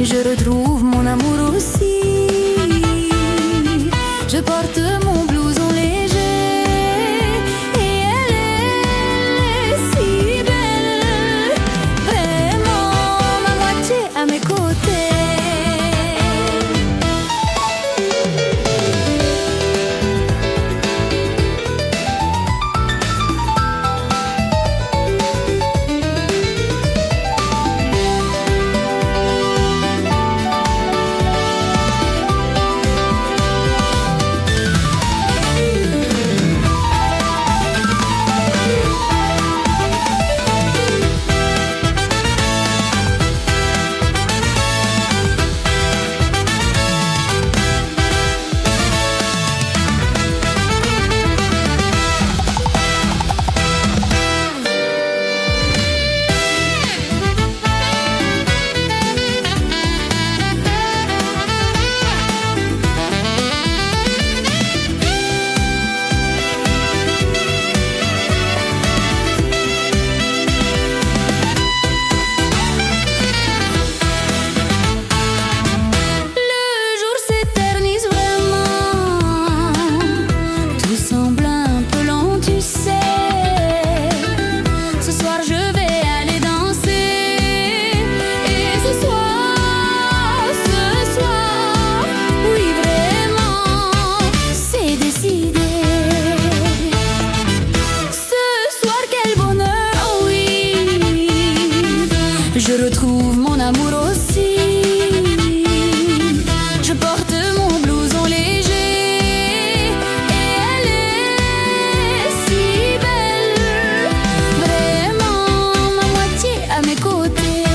Je retrouve mon amour aussi. Je porte mon blouson léger et elle est si belle. Vraiment ma moitié à mes côtés. Je retrouve mon amour aussi. Je porte mon blouson léger et elle est si belle. Vraiment ma moitié à mes côtés.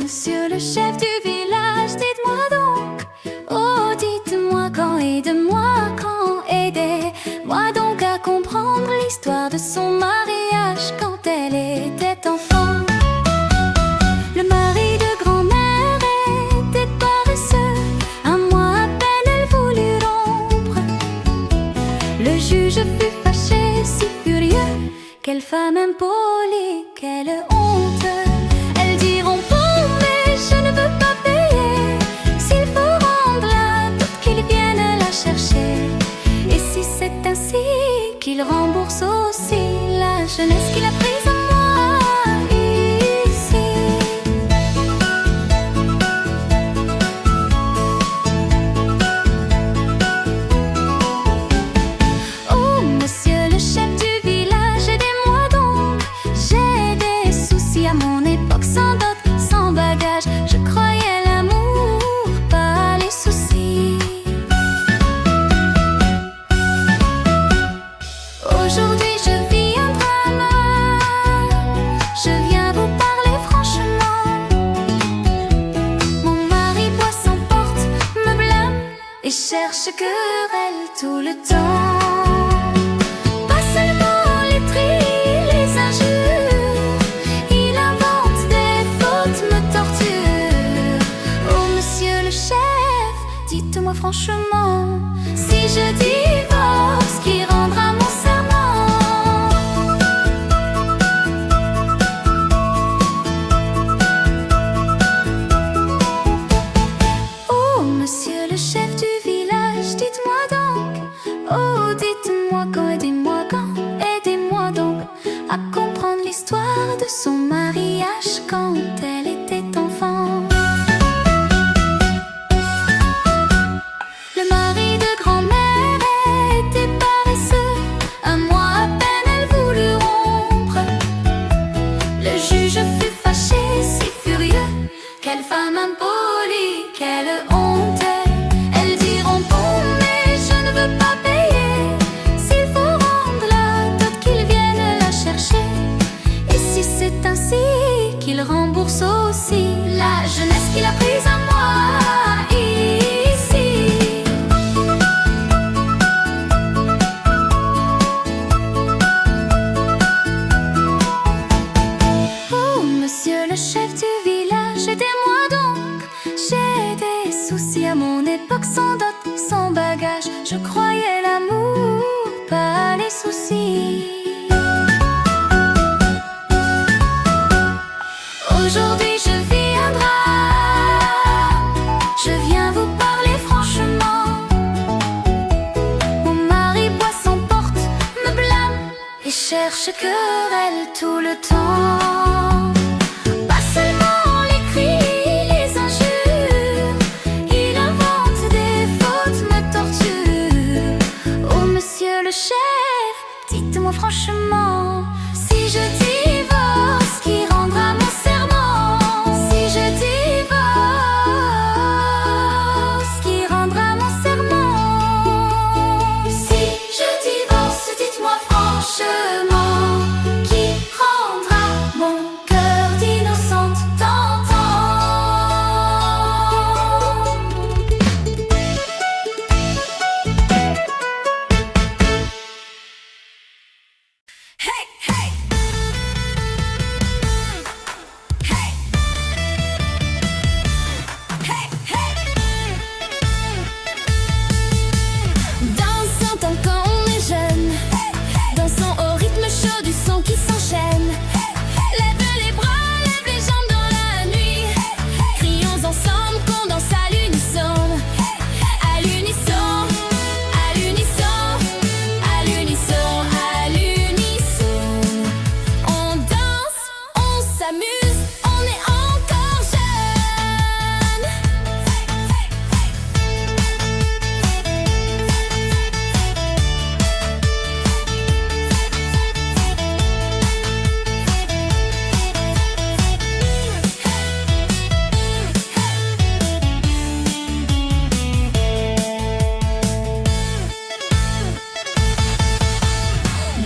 Monsieur le chef du village, dites-moi donc. Oh, dites-moi quand, aidez-moi quand, aidez-moi donc à comprendre l'histoire de son mariage quand elle était enfant. Le mari de grand-mère était paresseux. Un mois à peine elle voulut rompre. Le juge fut fâché, si furieux. Quelle femme impolie, quelle honte. Elles diront je ne veux pas payer. S'il faut rendre la dot, qu'ils viennent la chercher. Et si c'est ainsi, qu'il rembourse aussi la jeunesse qu'il a prise en moi ici. Oh, monsieur le chef du village, aidez-moi donc. J'ai des soucis à mon époque, sans dot, sans bagage. Je croyais l'amour, pas les soucis. Aujourd'hui je vis un drame. Je viens vous parler franchement. Mon mari boit, s'emporte, me blâme et cherche querelle tout le temps. Pas seulement les tris, les injures. Il invente des fautes, me torture. Oh monsieur le chef, dites-moi franchement, si je divorce, qui rendra mon serment? Oh monsieur le chef du village, dites-moi donc. Oh, dites-moi quand, aidez-moi quand, aidez-moi donc à comprendre l'histoire de son mariage quand elle était enfant. époque sans dot, sans bagage, je croyais l'amour, pas les soucis. Aujourd'hui je vis un drame, je viens vous parler franchement. Mon mari boit, s'emporte, me blâme et cherche querelle tout le temps. Pas seulement les cris, les injures, il invente des fautes, me torture. Oh monsieur le chef, dites-moi franchement, si je divorce, qui rendra mon serment? Si je divorce, qui rendra mon serment? Si je divorce, dites-moi franchement, qui rendra mon cœur d'innocente d'antan? Hey, hey! Hey! Hey, hey! Dansons tant qu'on est jeune, dansons au rythme chaud du son qui s'enchaîne. Lève les bras, lève les jambes dans la nuit. Crions ensemble qu'on danse à l'unisson. À l'unisson, à l'unisson, à l'unisson, à l'unisson. On danse, on s'amuse, on est encore jeune.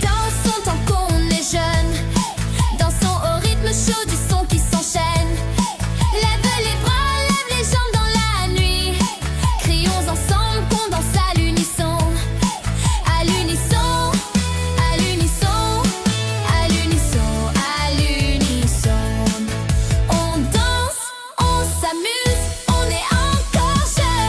Dansons tant qu'on est jeune, dansons au rythme chaud du son qui s'enchaîne. Lève les bras, lève les jambes dans la nuit. Crions ensemble qu'on danse à l'unisson. À l'unisson, à l'unisson, à l'unisson, à l'unisson. On danse, on s'amuse, on est encore jeune.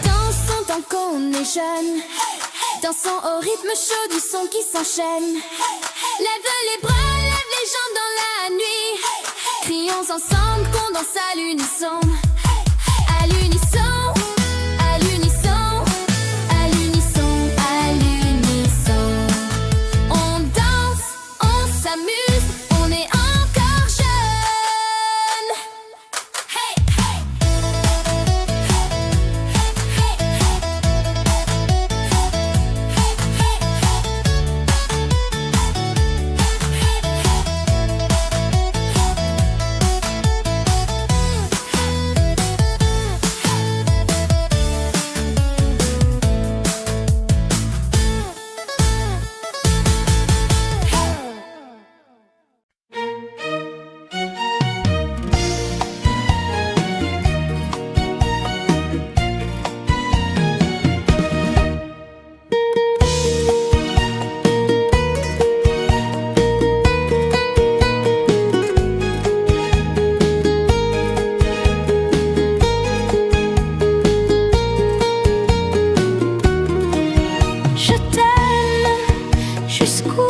Dansons tant qu'on est jeune, dansons au rythme chaud du son qui s'enchaîne. Lève les bras, lève les jambes dans la nuit. Crions ensemble qu'on danse à l'unisson. À l'unisson, à l'unisson, à l'unisson, à l'unisson. On danse, on s'amuse, on est encore jeune. Hey, hey! Je t'aime jusqu'où?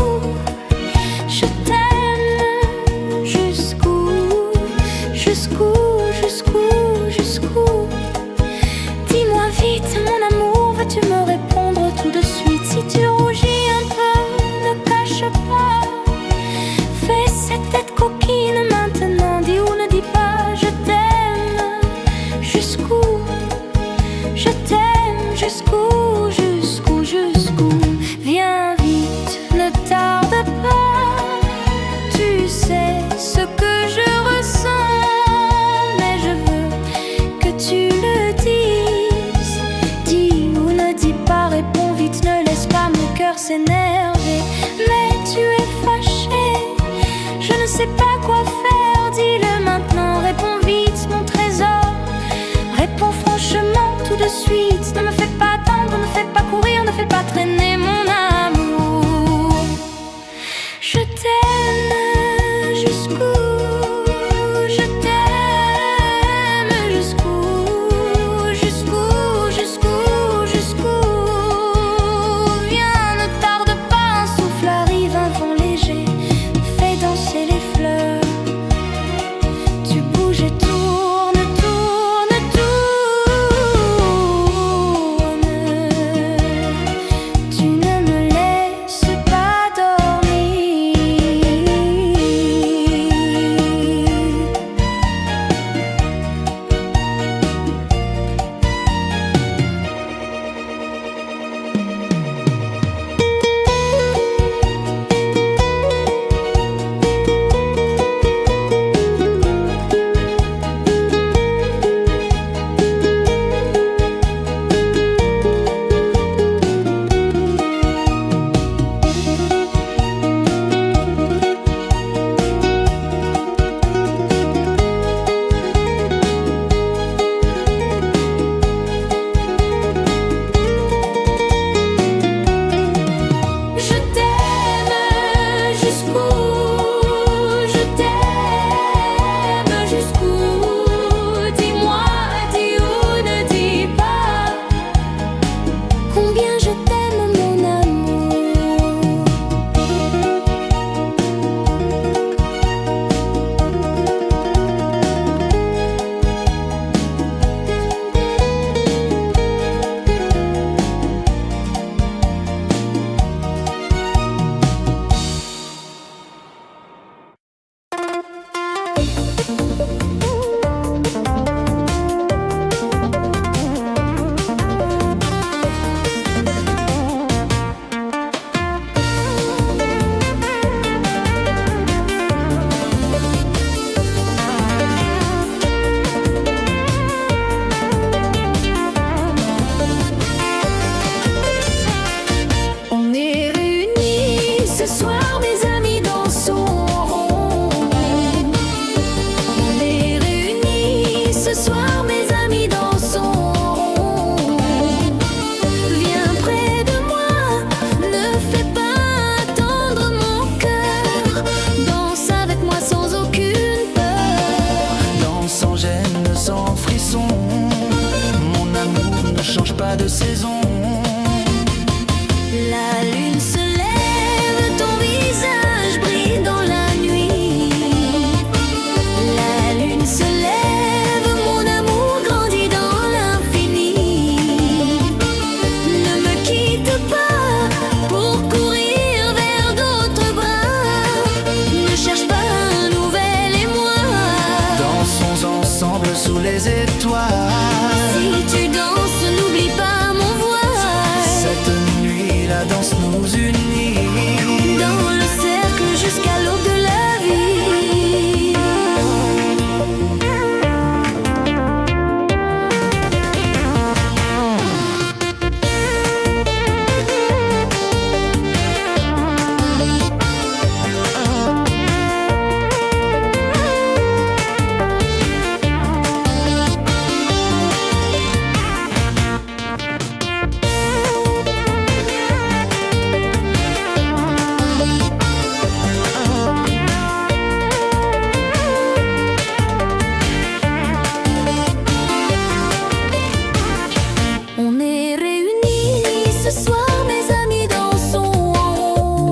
Je t'aime jusqu'où? Jusqu'où? Jusqu'où? Jusqu'où? Dis-moi vite, mon amour, vas-tu me répondre tout de suite? Si tu rougis un peu, ne cache pas. Fais cette tête coquine maintenant, dis ou ne dis pas. Je t'aime jusqu'où? Je t'aime jusqu'où? Jusqu'où? Jusqu'où? Viens vite, ne tarde pas. Tu sais ce que je ressens, mais je veux que tu le dises. Dis ou ne dis pas, réponds vite, ne laisse pas mon cœur s'énerver. Mais tu es fâché, sais pas quoi faire, dis-le maintenant. Réponds vite, mon trésor. Réponds franchement tout de suite. Ne me fais pas attendre, ne fais pas courir, ne fais pas traîner mon amour. Je t'aime jusqu'où? Je t'aime jusqu'où? Jusqu'où? Viens, ne tarde pas, un souffle arrive, un vent léger fait danser les fleurs. Tu bouges et tourne, tourne, tourne. Tu ne me laisses pas dormir. Je t'aime jusqu'où? Je t'aime jusqu'où? Dis-moi, dis ou ne dis pas combien je t'aime, mon amour. On est réunis ce soir, mes amis, dansons. On est réunis ce soir, mes amis, dansons. Viens près de moi, ne fais pas attendre mon cœur. Danse avec moi sans aucune peur. Danse sans gêne, sans frisson. Mon amour ne change pas de saison. La lune se lève, ton visage brille dans la nuit. La lune se lève, mon amour grandit dans l'infini. Ne me quitte pas pour courir vers d'autres bras. Ne cherche pas un nouvel émoi. Dansons ensemble sous les étoiles. Si tu danses, n'oublie pas mon voile. Cette nuit, la danse nous unit. Dans le cercle jusqu'à l'aube de la vie. On est réunis ce soir, mes amis, dansons.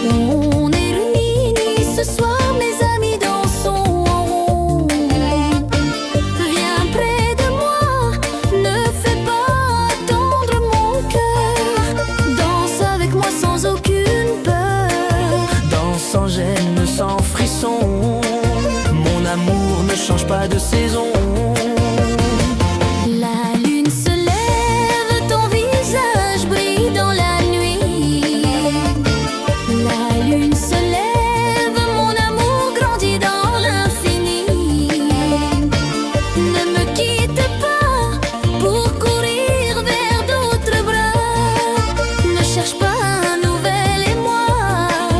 On est réunis ce soir, mes amis, dansons. Viens près de moi, ne fais pas attendre mon cœur. Danse avec moi sans aucune peur. Danse sans gêne, sans frisson. Mon amour ne change pas de saison. La lune se lève, ton visage brille dans la nuit. La lune se lève, mon amour grandit dans l'infini. Ne me quitte pas pour courir vers d'autres bras. Ne cherche pas un nouvel émoi.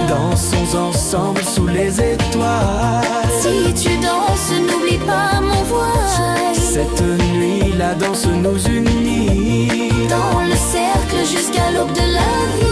Dansons Dansons ensemble sous les étoiles. Si tu danses, n'oublie pas mon voile. Cette nuit, la danse nous unit. Dans le cercle jusqu'à l'aube de la vie.